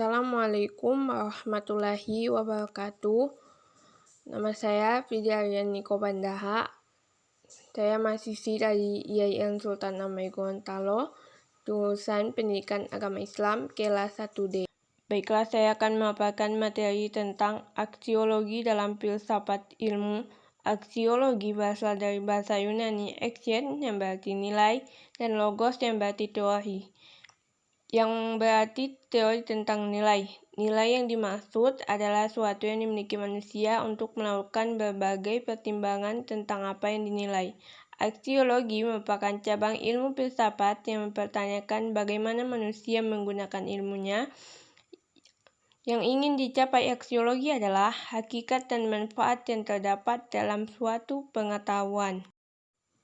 Assalamualaikum warahmatullahi wabarakatuh. Nama saya Fidyarian Niko Bandaha. Saya mahasiswi dari IAIN Sultan Amir Gorontalo, jurusan Pendidikan Agama Islam kelas 1D. Baiklah, saya akan memaparkan materi tentang aksiologi dalam filsafat ilmu. Aksiologi berasal dari bahasa Yunani axion yang berarti nilai dan logos yang berarti teori, yang berarti teori tentang nilai. Nilai yang dimaksud adalah suatu yang dimiliki manusia untuk melakukan berbagai pertimbangan tentang apa yang dinilai. Aksiologi merupakan cabang ilmu filsafat yang mempertanyakan bagaimana manusia menggunakan ilmunya. Yang ingin dicapai aksiologi adalah hakikat dan manfaat yang terdapat dalam suatu pengetahuan.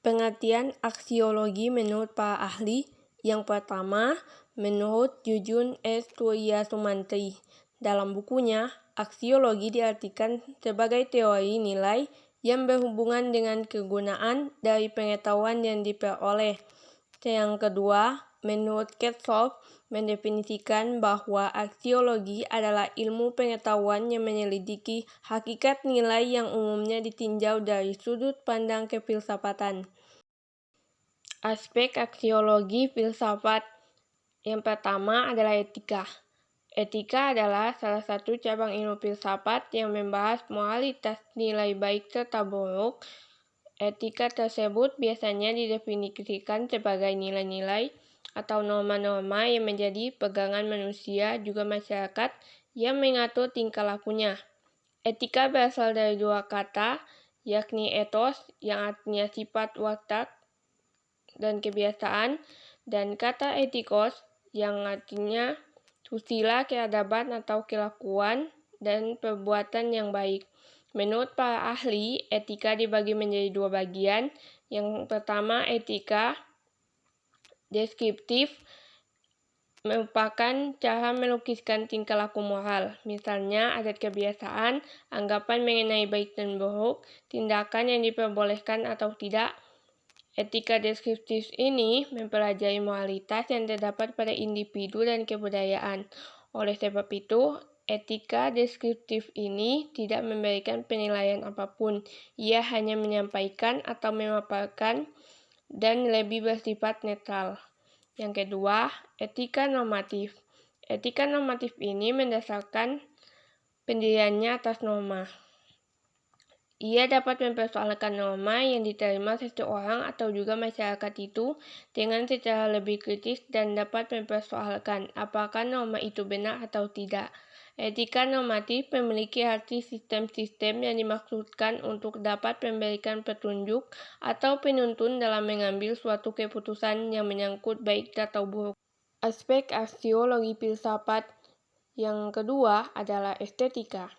Pengertian aksiologi menurut para ahli. Yang pertama, menurut Jujun S. Surya Sumantri, dalam bukunya, aksiologi diartikan sebagai teori nilai yang berhubungan dengan kegunaan dari pengetahuan yang diperoleh. Yang kedua, menurut Ketzoff, mendefinisikan bahwa aksiologi adalah ilmu pengetahuan yang menyelidiki hakikat nilai yang umumnya ditinjau dari sudut pandang kefilsafatan. Aspek aksiologi filsafat. Yang pertama adalah etika. Etika adalah salah satu cabang ilmu filsafat yang membahas moralitas nilai baik serta buruk. Etika tersebut biasanya didefinisikan sebagai nilai-nilai atau norma-norma yang menjadi pegangan manusia juga masyarakat yang mengatur tingkah lakunya. Etika berasal dari dua kata, yakni ethos yang artinya sifat watak dan kebiasaan, dan kata etikos yang artinya susila, keadaban atau kelakuan dan perbuatan yang baik. Menurut para ahli, etika dibagi menjadi dua bagian. Yang pertama, etika deskriptif merupakan cara melukiskan tingkah laku moral, misalnya adat kebiasaan, anggapan mengenai baik dan buruk, tindakan yang diperbolehkan atau tidak. Etika deskriptif ini mempelajari moralitas yang terdapat pada individu dan kebudayaan. Oleh sebab itu, etika deskriptif ini tidak memberikan penilaian apapun. Ia hanya menyampaikan atau memaparkan dan lebih bersifat netral. Yang kedua, etika normatif. Etika normatif ini mendasarkan pendiriannya atas norma. Ia dapat mempersoalkan norma yang diterima seseorang atau juga masyarakat itu dengan secara lebih kritis dan dapat mempersoalkan apakah norma itu benar atau tidak. Etika normatif memiliki arti sistem-sistem yang dimaksudkan untuk dapat memberikan petunjuk atau penuntun dalam mengambil suatu keputusan yang menyangkut baik atau buruk. Aspek aksiologi filsafat yang kedua adalah estetika.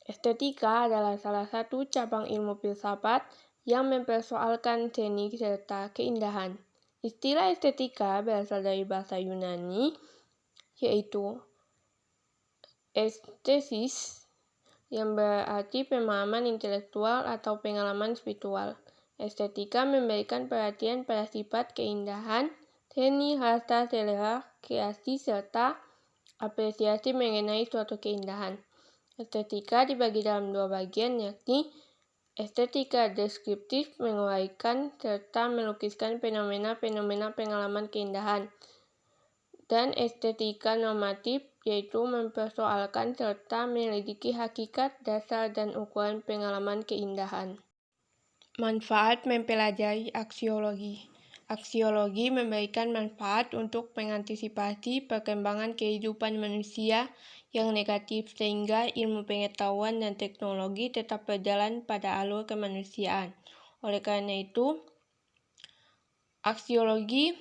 Estetika adalah salah satu cabang ilmu filsafat yang mempersoalkan seni serta keindahan. Istilah estetika berasal dari bahasa Yunani, yaitu estesis, yang berarti pemahaman intelektual atau pengalaman spiritual. Estetika memberikan perhatian pada sifat keindahan, seni, rasa, selera, kreasi, serta apresiasi mengenai suatu keindahan. Estetika dibagi dalam dua bagian, yakni estetika deskriptif menguraikan serta melukiskan fenomena-fenomena pengalaman keindahan, dan estetika normatif yaitu mempersoalkan serta menyelidiki hakikat, dasar, dan ukuran pengalaman keindahan. Manfaat mempelajari aksiologi. Aksiologi memberikan manfaat untuk mengantisipasi perkembangan kehidupan manusia yang negatif sehingga ilmu pengetahuan dan teknologi tetap berjalan pada alur kemanusiaan. Oleh karena itu, aksiologi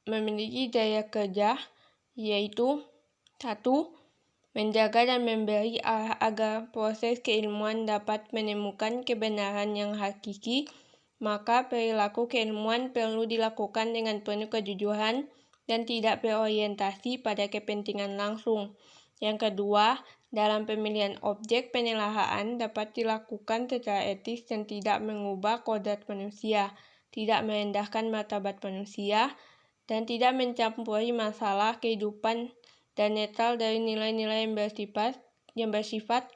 memiliki daya kerja, yaitu 1. Menjaga dan memberi arah agar proses keilmuan dapat menemukan kebenaran yang hakiki, maka perilaku keilmuan perlu dilakukan dengan penuh kejujuran dan tidak berorientasi pada kepentingan langsung. Yang kedua, dalam pemilihan objek penilaian dapat dilakukan secara etis dan tidak mengubah kodrat manusia, tidak merendahkan martabat manusia, dan tidak mencampuri masalah kehidupan dan netral dari nilai-nilai yang bersifat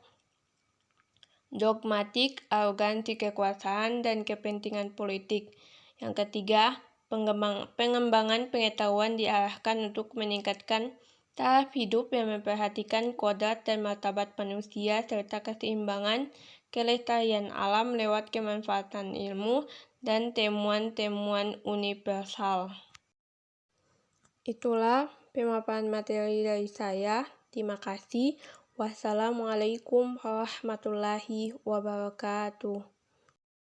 dogmatik, arogansi kekuasaan, dan kepentingan politik. Yang ketiga, pengembangan pengetahuan diarahkan untuk meningkatkan taraf hidup yang memperhatikan kodrat dan martabat manusia serta keseimbangan kelestarian alam lewat kemanfaatan ilmu dan temuan-temuan universal. Itulah pemaparan materi dari saya. Terima kasih. Wassalamualaikum warahmatullahi wabarakatuh.